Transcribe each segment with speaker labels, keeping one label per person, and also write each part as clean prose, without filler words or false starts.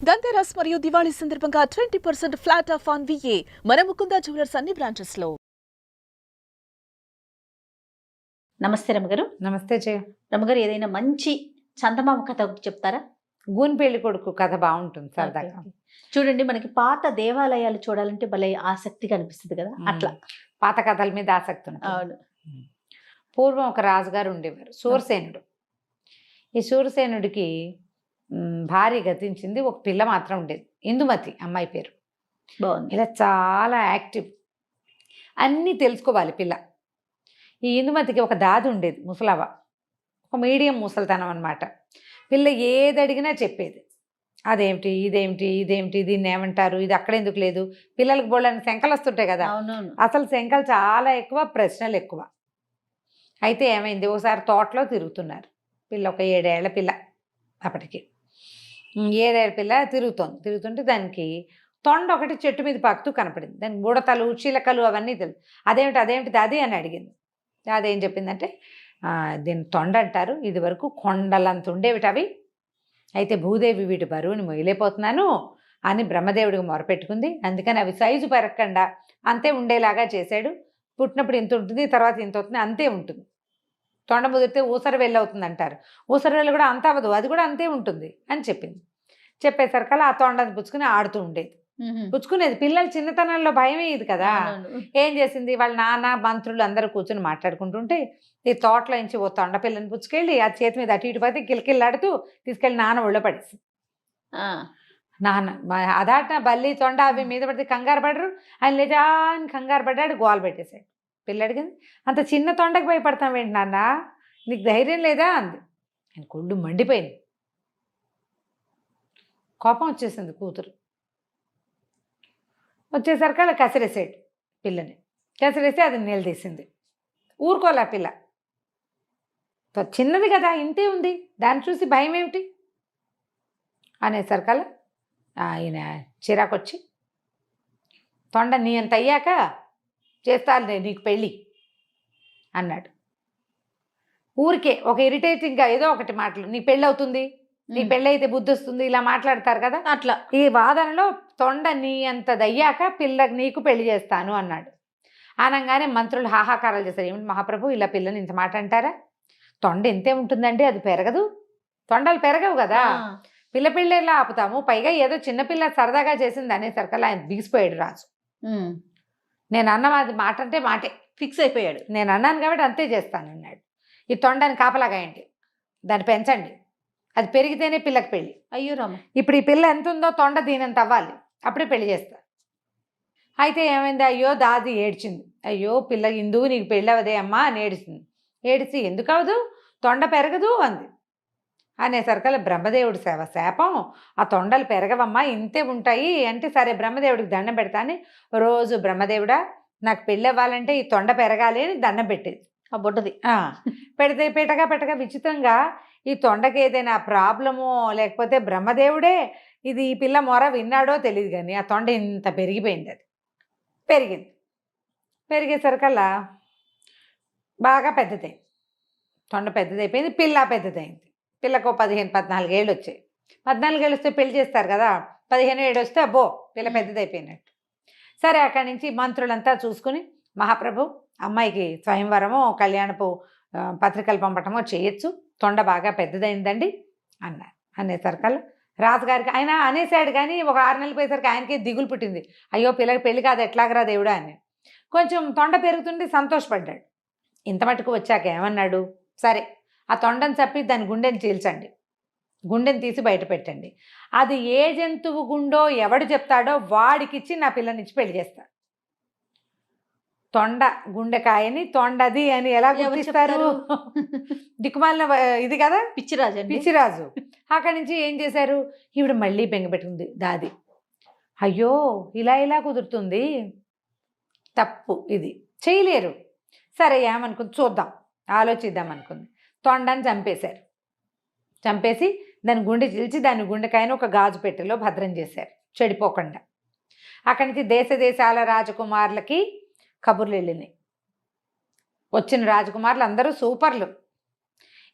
Speaker 1: ధన్తెరస్ మరియు దివాళీ సందర్భంగా 20% flat of on VA మన ముకుందా జ్యువెలర్స్ అన్ని బ్రాంచెస్ లో.
Speaker 2: నమస్తే రమగారు.
Speaker 3: నమస్తే జయ.
Speaker 2: రమగారు, ఏదైనా మంచి చందమామ కథ ఒకటి చెప్తారా?
Speaker 3: గూని పెళ్లి కొడుకు కథ బాగుంటుంది సరదాగా.
Speaker 2: చూడండి, మనకి పాత దేవాలయాలు చూడాలంటే భలే ఆసక్తిగా అనిపిస్తుంది కదా, అట్లా
Speaker 3: పాత కథల మీద ఆసక్తి ఉంటుంది.
Speaker 2: అవును.
Speaker 3: పూర్వం ఒక రాజుగారు ఉండేవారు, శూరసేనుడు. ఈ శూరసేనుడికి భార్య గతించింది, ఒక పిల్ల మాత్రం ఉండేది, ఇందుమతి అమ్మాయి పేరు.
Speaker 2: బాగుంది.
Speaker 3: ఇలా చాలా యాక్టివ్, అన్నీ తెలుసుకోవాలి పిల్ల. ఈ ఇందుమతికి ఒక దాది ఉండేది, ముసలవ్వ, ఒక మీడియం ముసలితనం అనమాట. పిల్ల ఏది అడిగినా చెప్పేది. అదేమిటి, ఇదేమిటి, ఇదేమిటి, దీన్ని ఏమంటారు, ఇది అక్కడ ఎందుకు లేదు. పిల్లలకు బోళ్ళని శంకలు వస్తుంటాయి కదా, అసలు శంకలు చాలా ఎక్కువ, ప్రశ్నలు ఎక్కువ. అయితే ఏమైంది, ఒకసారి తోటలో తిరుగుతున్నారు. పిల్ల ఒక 7 ఏళ్ల పిల్ల, అప్పటికి 7 ఏళ్ల పిల్ల తిరుగుతుంటే దానికి తొండ ఒకటి చెట్టు మీద పాకుతూ కనపడింది. దానికి బుడతలు, చిలకలు అవన్నీ తెలుసు. అదేమిటిది అది అని అడిగింది. అదేం చెప్పిందంటే, దీన్ని తొండ అంటారు, ఇది వరకు కొండలంత ఉండేవిటి అవి, అయితే భూదేవి వీటి బరువుని మొయ్యలేకపోతున్నాను అని బ్రహ్మదేవుడికి మొరపెట్టుకుంది. అందుకని అవి సైజు పెరగకుండా అంతే ఉండేలాగా చేశాడు. పుట్టినప్పుడు ఇంత ఉంటుంది, తర్వాత ఇంత అవుతుంది, అంతే ఉంటుంది. తొండ ముదిరితే ఊసర వెళ్ళి అవుతుంది అంటారు, ఊసర వెళ్ళి కూడా అంత అవ్వదు, అది కూడా అంతే ఉంటుంది అని చెప్పింది. చెప్పేసరికల్లా ఆ తొండని పుచ్చుకుని ఆడుతూ ఉండేది. పుచ్చుకునేది. పిల్లలు చిన్నతనంలో భయమే ఇది కదా. ఏం చేసింది, వాళ్ళ నాన్న మంత్రులు అందరూ కూర్చొని మాట్లాడుకుంటుంటే ఈ తోటలో నుంచి ఓ తొండ పిల్లని పుచ్చుకెళ్ళి ఆ చేతి మీద అటు ఇటు పోతే కిలకిల్లాడుతూ తీసుకెళ్ళి నాన్న ఒళ్ళో పడేసి, నాన్న అదాట బల్లి తొండ అవి మీద పడితే కంగారు పడరు, ఆయన లేజాని కంగారు పడ్డాడు, గోల పెట్టేశాడు. పిల్లడికి అంత చిన్న తొండకి భయపడతాం ఏంటి నాన్న, నీకు ధైర్యం లేదా అంది. ఆయన కొళ్ళు మండిపోయింది, కోపం వచ్చేసింది. కూతురు వచ్చేసరికి అలా కసిరేసాడు పిల్లని. కసిరేసి అది నిలదీసింది. ఊరుకోలే పిల్ల, చిన్నది కదా, ఇంతే ఉంది, దాన్ని చూసి భయం ఏమిటి అనేసరికల ఆయన చిరాకొచ్చి, తొండ నీ అంత అయ్యాక చేస్తాను నీకు పెళ్ళి అన్నాడు. ఊరికే ఒక ఇరిటేటింగ్గా ఏదో ఒకటి మాటలు, నీ పెళ్ళి అవుతుంది, నీ పెళ్ళి అయితే బుద్ధి వస్తుంది, ఇలా మాట్లాడతారు కదా, అట్లా. ఈ వాదనలో తొండ నీ అంత దయ్యాక పిల్లకి నీకు పెళ్లి చేస్తాను అన్నాడు. అనగానే మంత్రులు హాహాకారాలు చేశారు. ఏమిటి మహాప్రభు, ఇలా పిల్లని ఇంత మాట అంటారా, తొండ ఎంతే ఉంటుందండి, అది పెరగదు, తొండలు పెరగవు కదా, పిల్ల పిల్లలా ఆపుతాము, పైగా ఏదో చిన్నపిల్ల సరదాగా చేసింది అనేసరికల్లా ఆయన బిగిసిపోయాడు రాజు. నేను అన్నది మాట అంటే మాటే, ఫిక్స్ అయిపోయాడు. నేను అన్నాను కాబట్టి అంతే చేస్తాను అన్నాడు. ఈ తొండని కాపలాగా ఏంటి, దాన్ని పెంచండి, అది పెరిగితేనే పిల్లకి పెళ్ళి. అయ్యో రామ, ఇప్పుడు ఈ పిల్ల ఎంత ఉందో తొండ దీనంత అవ్వాలి, అప్పుడే పెళ్లి చేస్తా. అయితే ఏమైంది, అయ్యో దాది ఏడ్చింది. అయ్యో పిల్ల ఇందుకు నీకు పెళ్ళి అవదే అమ్మా అని ఏడిచింది. ఏడిచి ఎందుకు అవదు, తొండ పెరగదు అంది. అనేసరికల్లా బ్రహ్మదేవుడి శాపం, ఆ తొండలు పెరగవమ్మా, ఇంతే ఉంటాయి అంటే, సరే బ్రహ్మదేవుడికి దండం పెడతాని రోజు బ్రహ్మదేవుడా నాకు పెళ్ళి అవ్వాలంటే ఈ తొండ పెరగాలి అని దండం పెట్టేది ఆ బుడ్డది. పెడితే పెట్టగా విచిత్రంగా ఈ తొండకి ఏదైనా ప్రాబ్లమో లేకపోతే బ్రహ్మదేవుడే ఇది ఈ పిల్ల మొర విన్నాడో తెలియదు కానీ ఆ తొండ ఇంత పెరిగిపోయింది. అది పెరిగింది. పెరిగేసరికల్లా బాగా పెద్దదైంది, తొండ పెద్దదైపోయింది, పిల్ల పెద్దదైంది. పిల్లకు 15-14 ఏళ్ళు వచ్చాయి. 14 ఏళ్ళు వస్తే పెళ్లి చేస్తారు కదా, 15 ఏళ్ళు వస్తే అబ్బో పిల్ల పెద్దదైపోయినట్టు. సరే, అక్కడి నుంచి మంత్రులంతా చూసుకుని, మహాప్రభు అమ్మాయికి స్వయంవరమో కళ్యాణపు పత్రికలు పంపటమో చేయొచ్చు, తొండ బాగా పెద్దదైందండి అన్నారు. అనేసరికల్లా రాజుగారికి ఆయన అనేసాడు కానీ ఒక 6 నెలలు పోయేసరికి ఆయనకే దిగులు పుట్టింది. అయ్యో పిల్లకి పెళ్లి కాదు ఎట్లాగరా దేవుడా అని. కొంచెం తొండ పెరుగుతుంటే సంతోషపడ్డాడు. ఇంత మటుకు వచ్చాక ఏమన్నాడు, సరే ఆ తొండని చప్పి దాని గుండెని చీల్చండి, గుండెని తీసి బయట పెట్టండి, అది ఏ జంతువు గుండో ఎవడు చెప్తాడో వాడికిచ్చి నా పిల్లనిచ్చి పెళ్లి చేస్తా. తొండ గుండెకాయని తొండది అని ఎలా గుర్తిస్తారు, దిక్కుమాలిన ఇది కదా, పిచ్చిరాజు. అక్కడి నుంచి ఏం చేశారు, ఈవిడ మళ్ళీ బెంగపెట్టుకుంది దాది. అయ్యో ఇలా కుదురుతుంది, తప్పు, ఇది చేయలేరు. సరే ఏమనుకుంది చూద్దాం, ఆలోచిద్దాం అనుకుంది. తొండని చంపేశారు. చంపేసి దాని గుండె చీల్చి దాని గుండెకాయని ఒక గాజు పెట్టెలో భద్రం చేశారు చెడిపోకుండా. అక్కడి నుంచి దేశాల రాజకుమారులకి కబుర్లు వెళ్ళినాయి. వచ్చిన రాజకుమారులు అందరూ సూపర్లు.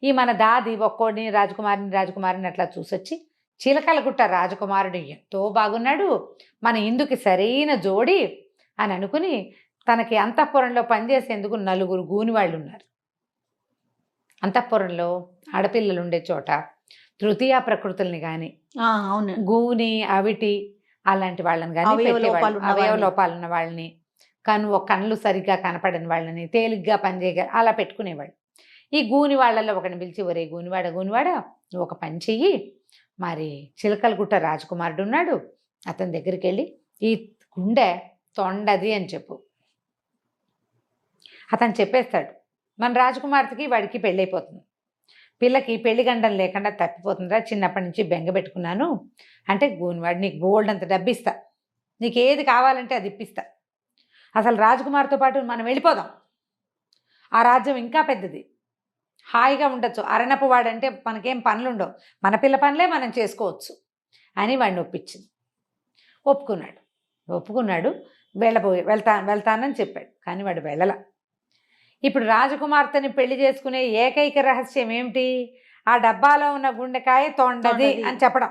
Speaker 3: ఈ మన దాది ఒక్కోడిని రాజకుమారిని అట్లా చూసొచ్చి చిలకలగుట్ట రాజకుమారుడు ఎంతో బాగున్నాడు, మన ఇందుకి సరైన జోడి అని అనుకుని తనకి అంతఃపురంలో పనిచేసేందుకు 4 గూనివాళ్ళు ఉన్నారు. అంతఃపురంలో ఆడపిల్లలు ఉండే చోట తృతీయ ప్రకృతుల్ని కానీ
Speaker 2: అవును,
Speaker 3: గూని అవిటి అలాంటి వాళ్ళని కానీ అవయవ లోపాలు ఉన్న వాళ్ళని, కళ్ళు సరిగ్గా కనపడని వాళ్ళని, తేలిగ్గా పనిచేయగ అలా పెట్టుకునేవాళ్ళు. ఈ గూని వాళ్ళల్లో ఒకరిని పిలిచి, ఒరే గూనివాడ నువ్వు ఒక పని చెయ్యి, మరి చిలకలగుట్ట రాజకుమారుడు ఉన్నాడు, అతని దగ్గరికి వెళ్ళి ఈ గుండె తొండది అని చెప్పు. అతను చెప్పేస్తాడు. మన రాజకుమార్తెకి వాడికి పెళ్ళైపోతుంది, పిల్లకి పెళ్లి గండం లేకుండా తప్పిపోతుందిరా, చిన్నప్పటి నుంచి బెంగ పెట్టుకున్నాను అంటే గూనివాడు నీకు బోల్డ్ అంత డబ్బిస్తా, నీకు ఏది కావాలంటే అది ఇప్పిస్తా, అసలు రాజకుమార్తో పాటు మనం వెళ్ళిపోదాం, ఆ రాజ్యం ఇంకా పెద్దది, హాయిగా ఉండొచ్చు, అరణపు వాడంటే మనకేం పనులు ఉండవు, మన పిల్ల పనులే మనం చేసుకోవచ్చు అని వాడిని ఒప్పించింది. ఒప్పుకున్నాడు వెళ్తానని చెప్పాడు. కానీ వాడు వెళ్ళల. ఇప్పుడు రాజకుమార్తెని పెళ్లి చేసుకునే ఏకైక రహస్యం ఏమిటి? ఆ డబ్బాలో ఉన్న గుండెకాయ తొండది అని చెప్పడం.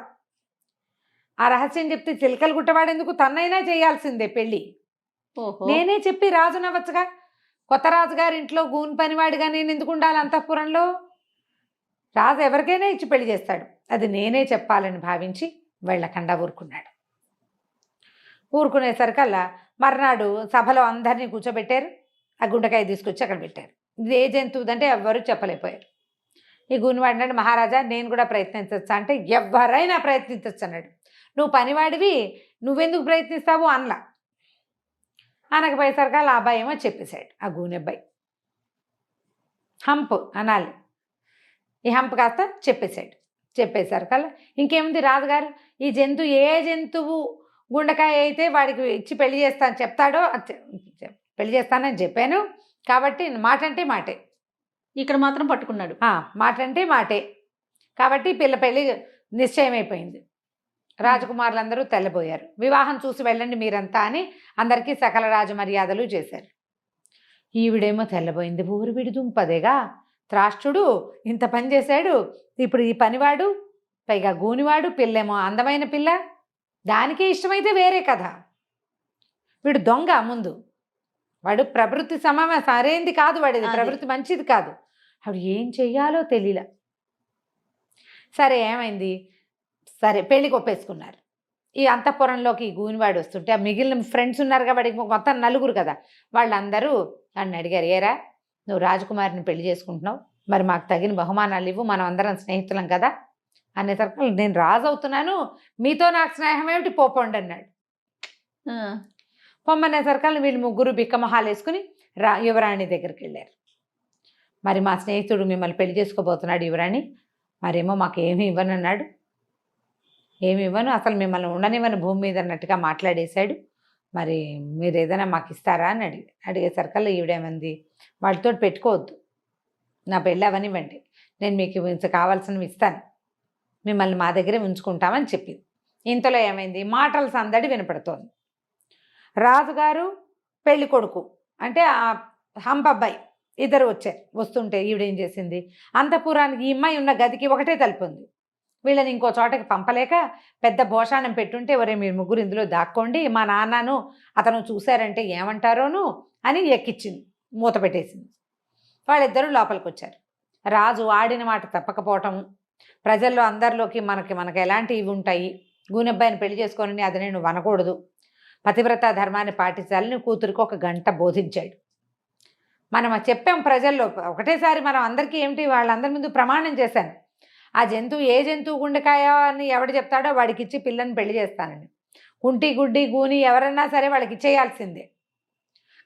Speaker 3: ఆ రహస్యం చెప్తే చిలకలు వాడేందుకు, తన్నైనా చేయాల్సిందే పెళ్ళి. నేనే చెప్పి రాజునవ్వచ్చుగా, కొత్త రాజుగారి ఇంట్లో గూని పనివాడిగా నేను ఎందుకు ఉండాలి అంతఃపురంలో? రాజు ఎవరికైనా ఇచ్చి పెళ్లి చేస్తాడు, అది నేనే చెప్పాలని భావించి వెళ్ళకుండా ఊరుకునేసరికల్లా మర్నాడు సభలో అందరినీ కూర్చోబెట్టారు. ఆ గుండెకాయ తీసుకొచ్చి అక్కడ పెట్టారు. ఇది ఏ జంతువుదంటే ఎవ్వరూ చెప్పలేకపోయారు. ఈ గూనివాడు అన్నాడు, మహారాజా నేను కూడా ప్రయత్నించచ్చా అంటే, ఎవరైనా ప్రయత్నించచ్చు అన్నాడు. నువ్వు పనివాడివి, నువ్వెందుకు ప్రయత్నిస్తావు అనలా. అనకపోయేసరికల్లా ఆ అబ్బాయి ఏమో చెప్పేశాడు. ఆ గూని అబ్బాయి హంప్ అనాలి, ఈ హంప్ కాస్త చెప్పేసరికల్లా ఇంకేముంది, రాజుగారు ఈ ఏ జంతువు గుండెకాయ అయితే వాడికి ఇచ్చి పెళ్లి చేస్తాను చెప్తాడో పెళ్లి చేస్తానని చెప్పాను కాబట్టి మాట అంటే మాటే,
Speaker 2: ఇక్కడ మాత్రం పట్టుకున్నాడు.
Speaker 3: మాట అంటే మాటే కాబట్టి పిల్ల పెళ్లి నిశ్చయమైపోయింది. రాజకుమారులందరూ తెల్లబోయారు. వివాహం చూసి వెళ్ళండి మీరంతా అని అందరికీ సకల రాజ మర్యాదలు చేశారు. ఈవిడేమో తెల్లబోయింది. ఊరివిడి దుంపదేగా, త్రాష్ట్రుడు ఇంత పని చేశాడు, ఇప్పుడు ఈ పనివాడు, పైగా గూనివాడు, పిల్లేమో అందమైన పిల్ల, దానికే ఇష్టమైతే వేరే కథ, వీడు దొంగ, ముందు వాడు ప్రవృత్తి సరైంది కాదు, వాడిది ప్రవృత్తి మంచిది కాదు. ఆవిడ ఏం చెయ్యాలో తెలియలా. సరే ఏమైంది, సరే పెళ్ళికి ఒప్పేసుకున్నారు. ఈ అంతఃపురంలోకి గూనివాడు వస్తుంటే ఆ మిగిలిన ఫ్రెండ్స్ ఉన్నారుగా, వాడికి మొత్తం 4 కదా, వాళ్ళందరూ నన్ను అడిగారు, ఏరా నువ్వు రాజకుమారిని పెళ్లి చేసుకుంటున్నావు, మరి మాకు తగిన బహుమానాలు ఇవ్వు, మనం అందరం స్నేహితులం కదా అనేసరికి, నేను రాజు అవుతున్నాను, మీతో నాకు స్నేహం ఏమిటి, పోపండి అన్నాడు. పొమ్మనేసరికల్లా వీళ్ళు 3 బిక్కమొహాలు వేసుకుని యువరాణి దగ్గరికి వెళ్ళారు. మరి మా స్నేహితుడు మిమ్మల్ని పెళ్లి చేసుకోబోతున్నాడు యువరాణి, మరేమో మాకు ఏమి ఇవ్వనన్నాడు, ఏమి ఇవ్వను, అసలు మిమ్మల్ని ఉండనివ్వని భూమి మీద అన్నట్టుగా మాట్లాడేశాడు, మరి మీరు ఏదైనా మాకు ఇస్తారా అని అడిగేసరికల్లా ఈవిడేమంది, వాళ్ళతో పెట్టుకోవద్దు, నా పెళ్ళి అవనివ్వండి, నేను మీకు ఇంత కావాల్సినవి ఇస్తాను, మిమ్మల్ని మా దగ్గరే ఉంచుకుంటామని చెప్పింది. ఇంతలో ఏమైంది, మాటల సందడి వినపడుతోంది. రాజుగారు పెళ్లి కొడుకు అంటే ఆ హంపబ్బాయి ఇద్దరు వస్తుంటే ఈవిడేం చేసింది, అంతఃపురానికి ఈ అమ్మాయి ఉన్న గదికి ఒకటే తలుపు ఉంది, వీళ్ళని ఇంకో చోటకి పంపలేక పెద్ద భోషాణం పెట్టుంటే, ఒరే మీరు 3 ఇందులో దాక్కోండి, మా నాన్నను అతను చూశారంటే ఏమంటారోను అని ఎక్కిచ్చింది, మూత పెట్టేసింది. వాళ్ళిద్దరూ లోపలికి వచ్చారు. రాజు ఆడిన మాట తప్పకపోవటం, ప్రజల్లో అందరిలోకి మనకి ఎలాంటి ఇవి ఉంటాయి, గూనెబ్బాయిని పెళ్లి చేసుకోనని అది నేను వనకూడదు, పతివ్రత ధర్మాన్ని పాటించాలని కూతురికి 1 గంట బోధించాడు. మనం చెప్పాం ప్రజల్లో ఒకటేసారి, మనం అందరికీ ఏమిటి వాళ్ళందరి ముందు ప్రమాణం చేశాను, ఆ ఏ జంతువు గుండెకాయ అని ఎవడు చెప్తాడో వాడికి ఇచ్చి పిల్లని పెళ్లి చేస్తానని, కుంటి గుడ్డి గూని ఎవరన్నా సరే వాళ్ళకి ఇచ్చేయాల్సిందే,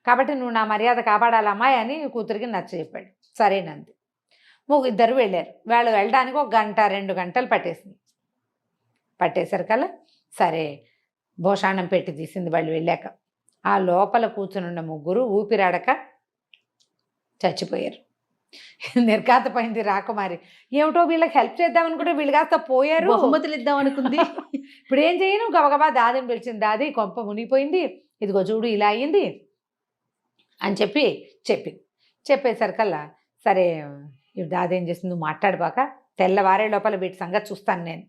Speaker 3: కాబట్టి నువ్వు నా మర్యాద కాపాడాలమ్మాయి అని కూతురికి నచ్చ చెప్పాడు. సరేనంది. ఇద్దరు వెళ్ళారు. వాళ్ళు వెళ్ళడానికి 1 గంట 2 గంటలు పట్టేసరికల్లా సరే భోషాణం పెట్టి తీసింది. వాళ్ళు వెళ్ళాక ఆ లోపల కూర్చునున్న 3 ఊపిరాడక చచ్చిపోయారు. నిర్ఘాతపోయింది రాకుమారి. ఏమిటో వీళ్ళకి హెల్ప్ చేద్దాం అనుకుంటే వీళ్ళు కాస్త పోయారు,
Speaker 2: బహుమతులు ఇద్దాం అనుకుంది.
Speaker 3: ఇప్పుడు ఏం చేయను, గబగబా దాదిని పిలిచింది. దాది కొంప మునిగిపోయింది, ఇదిగో చూడు ఇలా అయ్యింది అని చెప్పేసరికల్లా సరే ఇప్పుడు దాది ఏం చేసింది, నువ్వు మాట్లాడిపాక తెల్లవారే లోపల వీటి సంగతి చూస్తాను నేను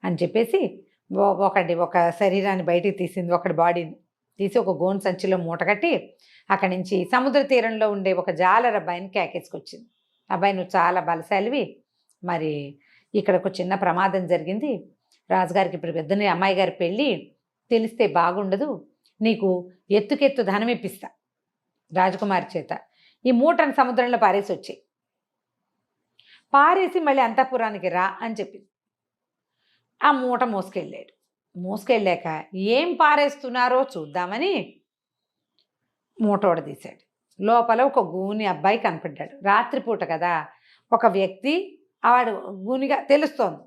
Speaker 3: అని చెప్పేసి ఒక శరీరాన్ని బయటికి తీసింది, ఒకటి బాడీని తీసి ఒక గోను సంచిలో మూటగట్టి అక్కడి నుంచి సముద్ర తీరంలో ఉండే ఒక జాలర్ అబ్బాయిని కేకేసుకొచ్చింది. అబ్బాయి, నువ్వు చాలా బలశాలివి, మరి ఇక్కడ ఒక చిన్న ప్రమాదం జరిగింది, రాజుగారికి ఇప్పుడు పెద్దని అమ్మాయి గారి పెళ్ళి, తెలిస్తే బాగుండదు, నీకు ఎత్తుకెత్తు ధనం ఇప్పిస్తా రాజకుమారి చేత, ఈ మూటను సముద్రంలో పారేసి వచ్చి పారేసి మళ్ళీ అంతఃపురానికి రా అని చెప్పింది. ఆ మూట మోసుకెళ్ళాక ఏం పారేస్తున్నారో చూద్దామని మూట తీశాడు. లోపల ఒక గూని అబ్బాయి కనపడ్డాడు. రాత్రిపూట కదా, ఒక వ్యక్తి వాడు గూనిగా తెలుస్తోంది.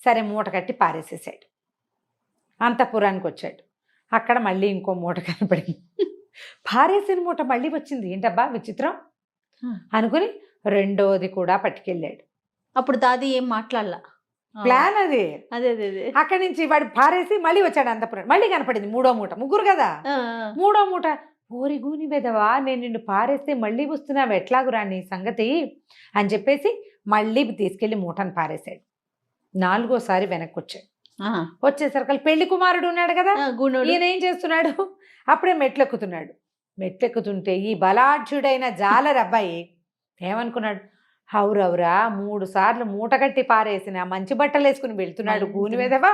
Speaker 3: సరే మూట కట్టి పారేసేసాడు. అంతఃపురానికి వచ్చాడు. అక్కడ మళ్ళీ ఇంకో మూట కనపడింది. పారేసిన మూట మళ్ళీ వచ్చింది. ఏంటబ్బా విచిత్రం అనుకుని రెండోది కూడా పట్టుకెళ్ళాడు.
Speaker 2: అప్పుడు దాది ఏం మాట్లాడలా,
Speaker 3: ప్లాన్ అది.
Speaker 2: అదే అదే అదే.
Speaker 3: అక్కడి నుంచి వాడు పారేసి మళ్ళీ వచ్చాడు అంతఃపురం. మళ్ళీ కనపడింది మూడో మూట. ముగ్గురు కదా, మూడో మూట. ఓరి గూని వెదవా, నేను నిన్ను పారేస్తే మళ్ళీ వస్తున్నావు, ఎట్లాగురా నీ సంగతి అని చెప్పేసి మళ్ళీ తీసుకెళ్లి మూటను పారేశాడు. నాలుగోసారి వెనక్కి వచ్చాడు. వచ్చేసరికి పెళ్లి కుమారుడు ఉన్నాడు కదా, ఈయన ఏం చేస్తున్నాడు, అప్పుడే మెట్లెక్కుతున్నాడు. మెట్లెక్కుతుంటే ఈ బలాఢ్యుడైన జాలర్ అబ్బాయి ఏమనుకున్నాడు, హౌరవురా 3 సార్లు మూట కట్టి పారేసిన మంచి బట్టలు వేసుకుని వెళ్తున్నాడు గూని వెదవా,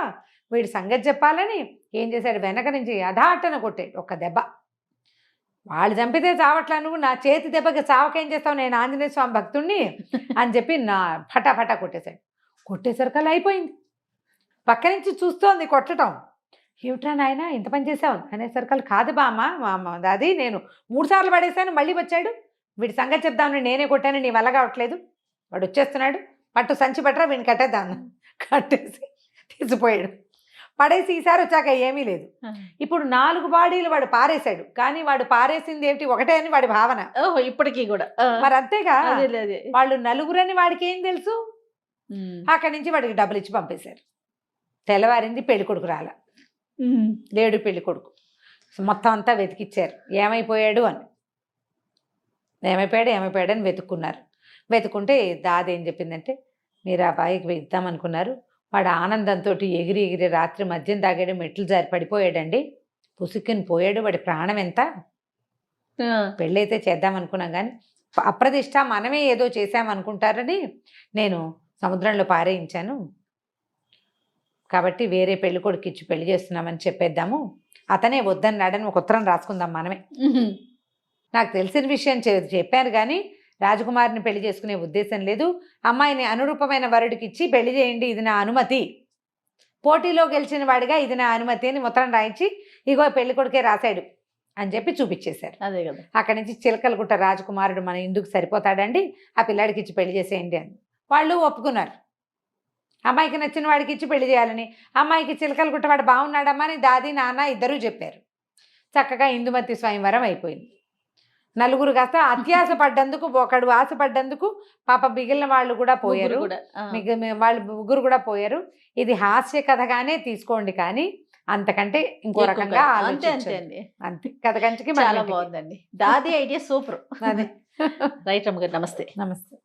Speaker 3: వీడి సంగతి చెప్పాలని ఏం చేశాడు, వెనక నుంచి అధాటన కొట్టాడు ఒక దెబ్బ. వాళ్ళు చంపితే చావట్లా, నువ్వు నా చేతి దెబ్బకి చావకేం చేస్తావు, నేను ఆంజనేయ స్వామి భక్తుణ్ణి అని చెప్పి నా ఫటాఫటా కొట్టేశాడు. కొట్టేసరికల్లా అయిపోయింది. పక్క నుంచి చూస్తోంది కొట్టడం. ఏమిట్రా నాయన ఇంత పని చేసావు అనేసరికల్, కాదు బామ్మ అది నేను 3 సార్లు పడేశాను, మళ్ళీ వచ్చాడు, వీడి సంగతి చెప్దామని నేనే కొట్టాను, నీ వల్ల కావట్లేదు, వాడు వచ్చేస్తున్నాడు, పట్టు సంచి పట్టరా వీడిని కట్టేద్దాను. కట్టేసి తీసిపోయాడు. పడేసి ఈసారి వచ్చాక ఏమీ లేదు. ఇప్పుడు 4 బాడీలు వాడు పారేశాడు. కానీ వాడు పారేసింది ఏమిటి, ఒకటే అని వాడి భావన.
Speaker 2: ఓహో, ఇప్పటికీ కూడా
Speaker 3: మరి అంతేగా, వాళ్ళు నలుగురని వాడికి ఏం తెలుసు. అక్కడి నుంచి వాడికి డబ్బులు ఇచ్చి పంపేశారు. తెల్లవారింది, పెళ్లి కొడుకు రాలా, లేడు పెళ్లి కొడుకు. మొత్తం అంతా వెతికిచ్చారు, ఏమైపోయాడు అని వెతుక్కున్నారు. వెతుక్కుంటే దాది ఏం చెప్పిందంటే, మీరు ఆ బాయికి ఇద్దామనుకున్నారు, వాడు ఆనందంతో ఎగిరి రాత్రి మద్యం తాగాడు, మెట్లు జారి పడిపోయాడండి, పుసుక్కుని పోయాడు, వాడి ప్రాణం ఎంత, పెళ్ళైతే చేద్దామనుకున్నాం కానీ అప్రదిష్ట మనమే ఏదో చేశామనుకుంటారని నేను సముద్రంలో పారేయించాను, కాబట్టి వేరే పెళ్లి కొడుకు ఇచ్చి పెళ్లి చేస్తున్నామని చెప్పేద్దాము, అతనే వద్దన్నాడని ఒక ఉత్తరం రాసుకుందాం మనమే. నాకు తెలిసిన విషయం చెప్పాను కానీ రాజకుమారిని పెళ్లి చేసుకునే ఉద్దేశం లేదు, అమ్మాయిని అనురూపమైన వరుడికి ఇచ్చి పెళ్లి చేయండి, ఇది నా అనుమతి, పోటీలో గెలిచిన వాడిగా ఇది నా అనుమతి అని ఉత్తరం రాయించి ఇగో పెళ్లి కొడుకే రాశాడు అని చెప్పి చూపించేశారు.
Speaker 2: అదే కదా.
Speaker 3: అక్కడి నుంచి చిలకలగుట్ట రాజకుమారుడు మన ఇందుకు సరిపోతాడండి, ఆ పిల్లాడికి ఇచ్చి పెళ్లి చేసేయండి అని వాళ్ళు ఒప్పుకున్నారు. అమ్మాయికి నచ్చిన వాడికి ఇచ్చి పెళ్లి చేయాలని. అమ్మాయికి చిలకలగుట్ట వాడు బాగున్నాడమ్మా అని దాది నాన్న ఇద్దరూ చెప్పారు. చక్కగా ఇందుమతి స్వయంవరం అయిపోయింది. నలుగురు కాస్త అత్యాశ పడ్డందుకు, ఒకడు ఆశపడ్డందుకు పాప మిగిలిన వాళ్ళు కూడా పోయారు, వాళ్ళు ముగ్గురు కూడా పోయారు. ఇది హాస్య కథగానే తీసుకోండి కానీ అంతకంటే ఇంకో రకంగా
Speaker 2: అంతే
Speaker 3: అంతే కథ కంచికి
Speaker 2: చాలా బాగుందండి. దాది ఐడియా సూపర్.
Speaker 3: అదే.
Speaker 2: రైట్ అమ్మ గారు, నమస్తే.
Speaker 3: నమస్తే.